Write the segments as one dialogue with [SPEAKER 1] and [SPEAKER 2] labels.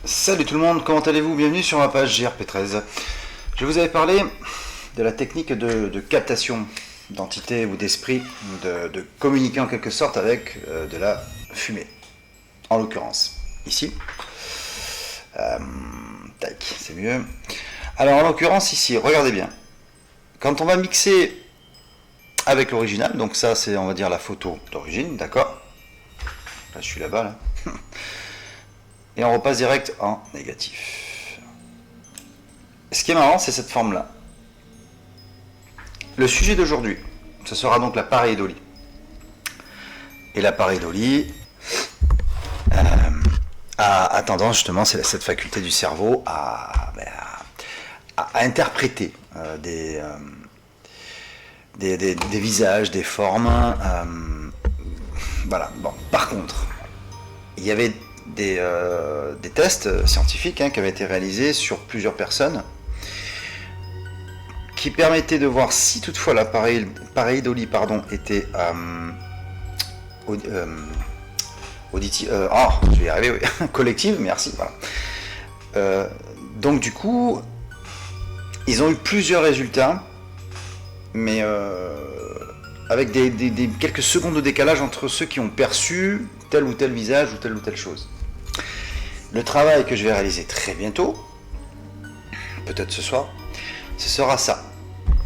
[SPEAKER 1] Salut tout le monde, comment allez-vous? Bienvenue sur ma page JRP13. Je vous avais parlé de la technique de captation d'entités ou d'esprit, de communiquer en quelque sorte avec de la fumée. En l'occurrence, ici. Tac, c'est mieux. Alors en l'occurrence ici, regardez bien. Quand on va mixer avec l'original, donc ça c'est on va dire la photo d'origine, d'accord? Là je suis là-bas là. Et on repasse direct en négatif. Ce qui est marrant, c'est cette forme-là. Le sujet d'aujourd'hui, ce sera donc la pareidolie. Et la pareidolie a tendance justement, c'est cette faculté du cerveau à interpréter des visages, des formes. Voilà. Bon, par contre, il y avait des tests scientifiques qui avaient été réalisés sur plusieurs personnes qui permettaient de voir si toutefois la pareidolie était auditive, je vais y arriver, oui. Collective, merci. Voilà. Donc du coup, ils ont eu plusieurs résultats, mais avec quelques secondes de décalage entre ceux qui ont perçu tel ou tel visage ou telle chose. Le travail que je vais réaliser très bientôt, peut-être ce soir, ce sera ça.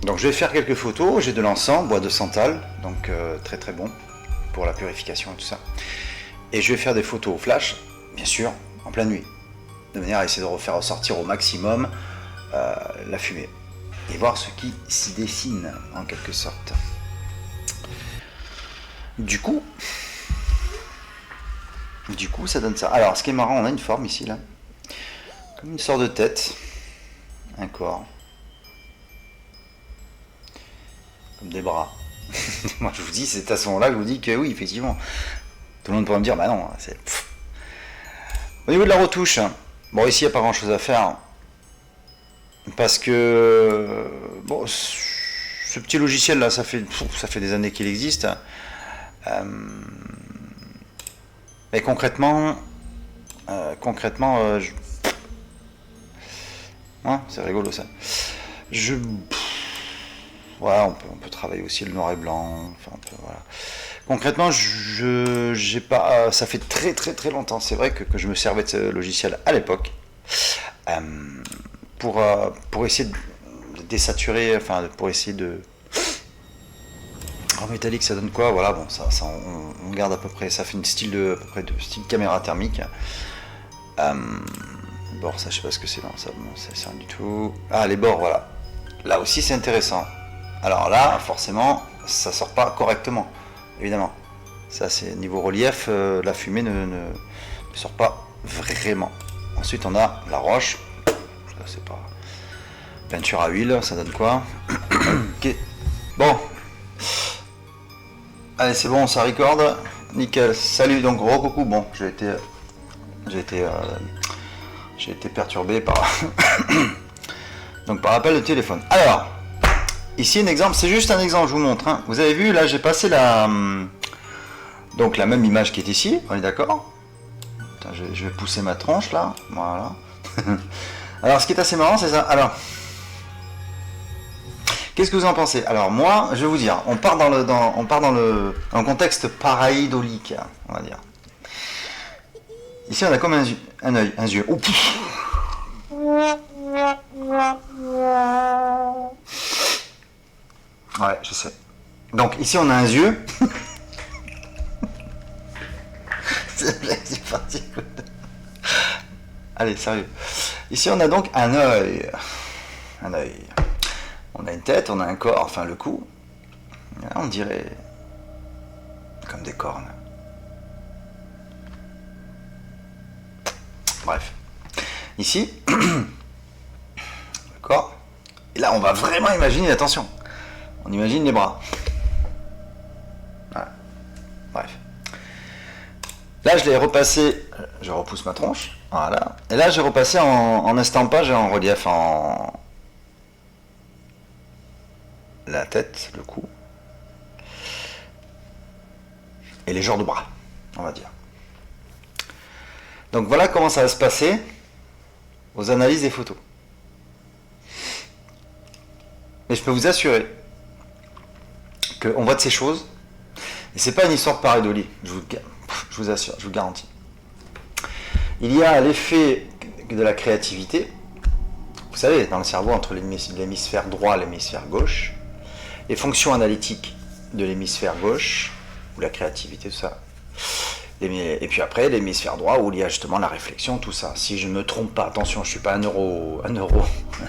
[SPEAKER 1] Donc je vais faire quelques photos, j'ai de l'encens, bois de santal, donc très très bon pour la purification et tout ça. Et je vais faire des photos au flash, bien sûr, en pleine nuit, de manière à essayer de refaire ressortir au maximum la fumée. Et voir ce qui s'y dessine, en quelque sorte. Du coup, ça donne ça. Alors, ce qui est marrant, on a une forme ici, là. Comme une sorte de tête. Un corps. Comme des bras. Moi, je vous dis, c'est à ce moment-là que je vous dis que oui, effectivement. Tout le monde pourrait me dire, bah non, c'est... Au niveau de la retouche, bon, ici, il n'y a pas grand-chose à faire. Parce que... Bon, ce petit logiciel-là, ça fait des années qu'il existe. Mais concrètement, c'est rigolo ça. Voilà, on peut travailler aussi le noir et blanc. Enfin, voilà. Concrètement, j'ai pas. Ça fait très très très longtemps. C'est vrai que je me servais de ce logiciel à l'époque pour essayer de désaturer, enfin pour essayer de. En métallique, ça donne quoi? Voilà, bon, ça on garde à peu près. Ça fait une style à peu près de style caméra thermique. Bords, ça je sais pas ce que c'est. Non, ça bon, c'est rien du tout. Ah, les bords, voilà. Là aussi c'est intéressant. Alors là, forcément, ça sort pas correctement, évidemment. Ça c'est niveau relief, la fumée ne sort pas vraiment. Ensuite on a la roche. Ça c'est pas. Peinture à huile, ça donne quoi? Ok. Bon. Allez, c'est bon, ça recorde. Nickel. Salut, donc gros coucou. Bon, j'ai été perturbé par donc par appel de téléphone. Alors, ici un exemple, c'est juste un exemple, je vous montre. Hein. Vous avez vu, là j'ai passé donc la même image qui est ici, on est d'accord? Je vais pousser ma tronche là, voilà. Alors ce qui est assez marrant, c'est ça. Alors, qu'est-ce que vous en pensez? Alors moi, je vais vous dire, on part dans le contexte pareidolique, on va dire. Ici on a comme un œil, un yeux. Oh, ouais, je sais. Donc ici on a un yeux. C'est parti. Allez, sérieux. Ici on a donc un œil. Un œil. On a une tête, on a un corps, enfin le cou. Là, on dirait comme des cornes. Bref. Ici, d'accord. Et là, on va vraiment imaginer, attention, on imagine les bras. Voilà. Bref. Là, je l'ai repassé, je repousse ma tronche, voilà. Et là, j'ai repassé en estampage et en relief en la tête, le cou, et les genres de bras, on va dire. Donc voilà comment ça va se passer aux analyses des photos. Mais je peux vous assurer qu'on voit de ces choses, et c'est pas une histoire de pareidolie, je vous assure, je vous garantis. Il y a l'effet de la créativité, vous savez, dans le cerveau, entre l'hémisphère droit et l'hémisphère gauche, les fonctions analytiques de l'hémisphère gauche, ou la créativité, tout ça, et puis après, l'hémisphère droit, où il y a justement la réflexion, tout ça. Si je ne me trompe pas, attention, je ne suis pas un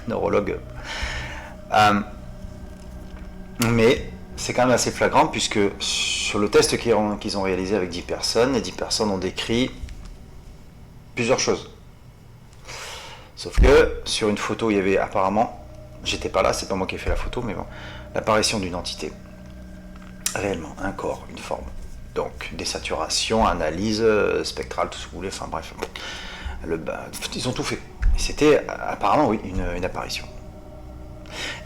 [SPEAKER 1] neurologue, mais c'est quand même assez flagrant, puisque sur le test qu'ils ont réalisé avec 10 personnes, les 10 personnes ont décrit plusieurs choses. Sauf que sur une photo, il y avait apparemment, j'étais pas là, c'est pas moi qui ai fait la photo, mais bon, l'apparition d'une entité. Réellement, un corps, une forme. Donc, désaturation, analyse spectrale, tout ce que vous voulez, enfin bref. Ils ont tout fait. Et c'était apparemment, oui, une apparition.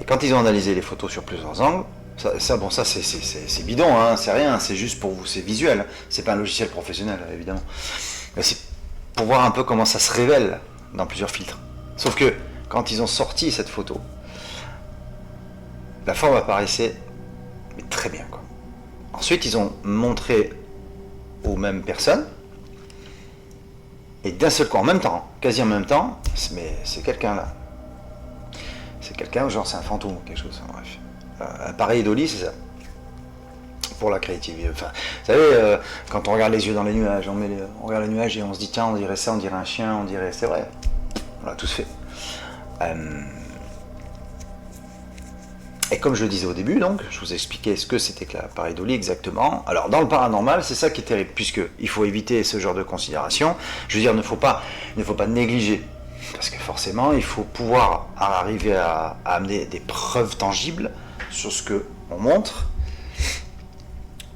[SPEAKER 1] Et quand ils ont analysé les photos sur plusieurs angles, ça c'est bidon, hein, c'est rien, c'est juste pour vous, c'est visuel, c'est pas un logiciel professionnel, évidemment. Mais c'est pour voir un peu comment ça se révèle dans plusieurs filtres. Sauf que, quand ils ont sorti cette photo, la forme apparaissait mais très bien, quoi. Ensuite, ils ont montré aux mêmes personnes, et d'un seul coup, en même temps, quasi en même temps, mais c'est quelqu'un là. C'est quelqu'un, genre c'est un fantôme ou quelque chose, bref. Un pareidolie, c'est ça. Pour la créativité. Enfin, vous savez, quand on regarde les yeux dans les nuages, on regarde les nuages et on se dit, tiens, on dirait ça, on dirait un chien, on dirait... C'est vrai. On l'a tous fait. Et comme je le disais au début, donc, je vous expliquais ce que c'était que la pareidolie exactement. Alors, dans le paranormal, c'est ça qui est terrible, puisqu'il faut éviter ce genre de considération. Je veux dire, il ne faut pas négliger. Parce que forcément, il faut pouvoir arriver à amener des preuves tangibles sur ce qu'on montre.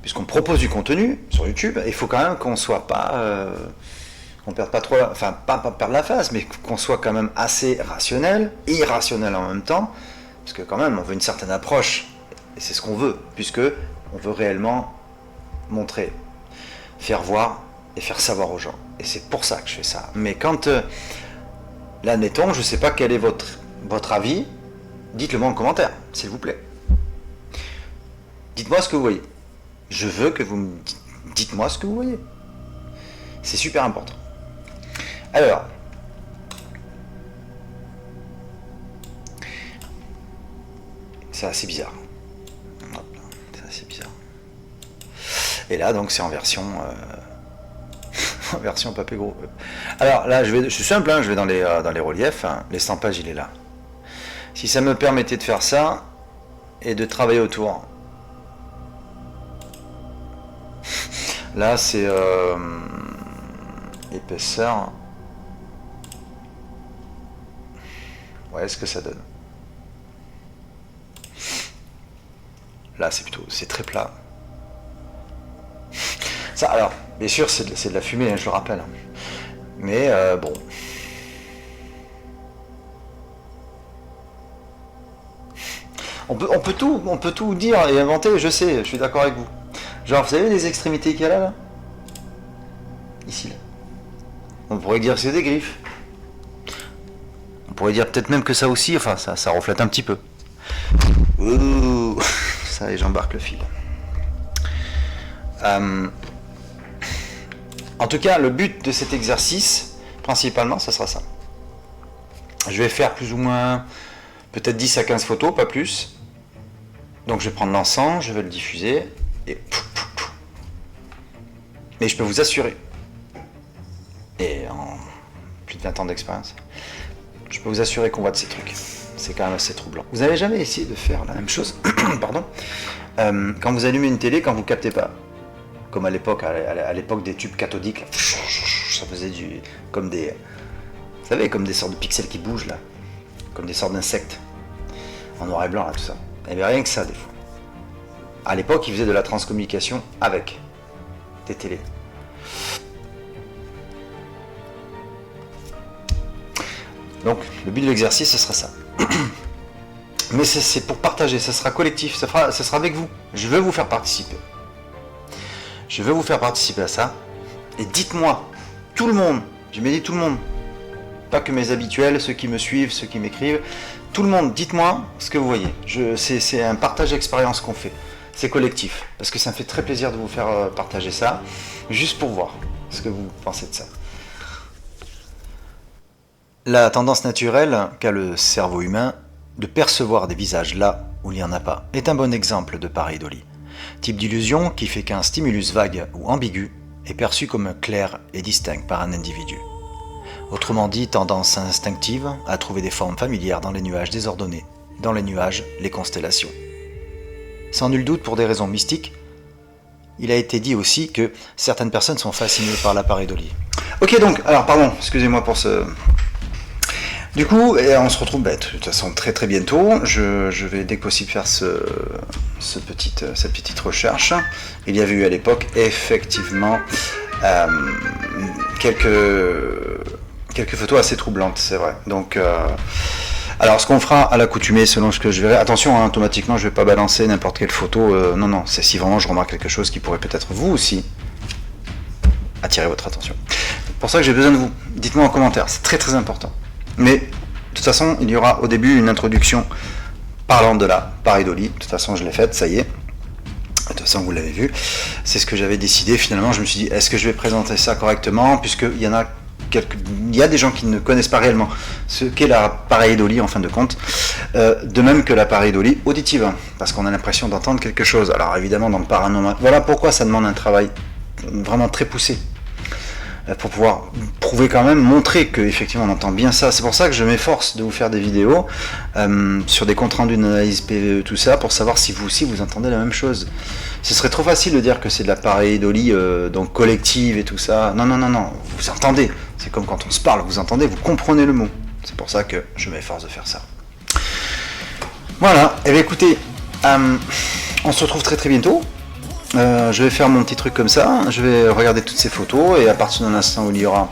[SPEAKER 1] Puisqu'on propose du contenu sur YouTube, il faut quand même qu'on soit pas... qu'on perde pas trop... Enfin, pas perdre la face, mais qu'on soit quand même assez rationnel, irrationnel en même temps. Parce que quand même, on veut une certaine approche, et c'est ce qu'on veut, puisque on veut réellement montrer, faire voir et faire savoir aux gens. Et c'est pour ça que je fais ça. Mais quand, là, admettons, je ne sais pas quel est votre avis, dites-le moi en commentaire, s'il vous plaît. Dites-moi ce que vous voyez. Je veux que vous me dites-moi ce que vous voyez. C'est super important. Alors, c'est assez bizarre. C'est assez bizarre. Et là, donc, c'est en version en version papier gros. Alors là, je suis simple, hein, je vais dans les reliefs. Hein, l'estampage, il est là. Si ça me permettait de faire ça et de travailler autour. Là, c'est épaisseur. Ouais, ce que ça donne. Là, c'est très plat. Ça, alors, bien sûr, c'est de la fumée, hein, je le rappelle. Mais bon. On peut tout dire et inventer, je sais, je suis d'accord avec vous. Genre, vous savez les extrémités qu'il y a là? Ici, là. On pourrait dire que c'est des griffes. On pourrait dire peut-être même que ça aussi, enfin, ça reflète un petit peu. Ouh, ça y est, j'embarque le fil. En tout cas, le but de cet exercice, principalement, ça sera ça. Je vais faire plus ou moins, peut-être 10 à 15 photos, pas plus. Donc je vais prendre l'encens, je vais le diffuser, et... Mais je peux vous assurer, et en plus de 20 ans d'expérience, je peux vous assurer qu'on voit de ces trucs. C'est quand même assez troublant. Vous n'avez jamais essayé de faire la même chose pardon, quand vous allumez une télé, quand vous ne captez pas, comme à l'époque des tubes cathodiques, ça faisait comme des... Vous savez, comme des sortes de pixels qui bougent là, comme des sortes d'insectes, en noir et blanc là, tout ça. Il n'y avait rien que ça des fois. À l'époque, ils faisaient de la transcommunication avec des télés. Donc, le but de l'exercice, ce sera ça. Mais c'est pour partager, ça sera collectif, ça sera avec vous. Je veux vous faire participer. Je veux vous faire participer à ça. Et dites-moi, tout le monde, j'ai bien dit tout le monde, pas que mes habituels, ceux qui me suivent, ceux qui m'écrivent, tout le monde, dites-moi ce que vous voyez. C'est un partage d'expérience qu'on fait, c'est collectif, parce que ça me fait très plaisir de vous faire partager ça, juste pour voir ce que vous pensez de ça. La tendance naturelle qu'a le cerveau humain de percevoir des visages là où il n'y en a pas est un bon exemple de pareidolie. Type d'illusion qui fait qu'un stimulus vague ou ambigu est perçu comme clair et distinct par un individu. Autrement dit, tendance instinctive à trouver des formes familières dans les nuages désordonnés, dans les nuages, les constellations. Sans nul doute pour des raisons mystiques, il a été dit aussi que certaines personnes sont fascinées par la pareidolie. Ok donc, alors pardon, excusez-moi pour ce... Du coup, on se retrouve de toute façon très très bientôt. Je vais dès que possible faire cette petite recherche. Il y avait eu à l'époque effectivement quelques photos assez troublantes, c'est vrai. Donc, alors ce qu'on fera à l'accoutumée selon ce que je verrai. Attention, hein, automatiquement je ne vais pas balancer n'importe quelle photo. Non, c'est si vraiment je remarque quelque chose qui pourrait peut-être vous aussi attirer votre attention. C'est pour ça que j'ai besoin de vous. Dites-moi en commentaire, c'est très très important. Mais de toute façon, il y aura au début une introduction parlant de la pareidolie. De toute façon, je l'ai faite, ça y est. De toute façon, vous l'avez vu. C'est ce que j'avais décidé. Finalement, je me suis dit, est-ce que je vais présenter ça correctement? Puisqu'il y en a il y a des gens qui ne connaissent pas réellement ce qu'est la pareidolie en fin de compte. De même que la pareidolie auditive. Parce qu'on a l'impression d'entendre quelque chose. Alors évidemment, dans le paranormal. Voilà pourquoi ça demande un travail vraiment très poussé. Pour pouvoir prouver quand même, montrer qu'effectivement on entend bien ça. C'est pour ça que je m'efforce de vous faire des vidéos sur des comptes rendus d'analyse PVE, tout ça, pour savoir si vous aussi vous entendez la même chose. Ce serait trop facile de dire que c'est de la pareidolie donc collective et tout ça. Non, vous entendez. C'est comme quand on se parle, vous entendez, vous comprenez le mot. C'est pour ça que je m'efforce de faire ça. Voilà, et bien écoutez, on se retrouve très très bientôt. Je vais faire mon petit truc comme ça, je vais regarder toutes ces photos et à partir d'un instant où il y aura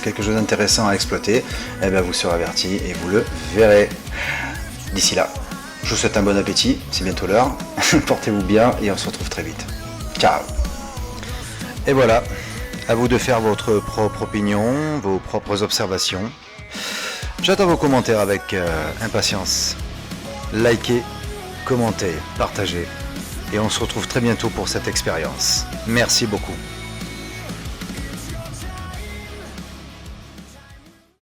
[SPEAKER 1] quelque chose d'intéressant à exploiter, eh bien vous serez averti et vous le verrez. D'ici là, je vous souhaite un bon appétit, c'est bientôt l'heure, portez-vous bien et on se retrouve très vite. Ciao. Et voilà, à vous de faire votre propre opinion, vos propres observations. J'attends vos commentaires avec impatience. Likez, commentez, partagez. Et on se retrouve très bientôt pour cette expérience. Merci beaucoup.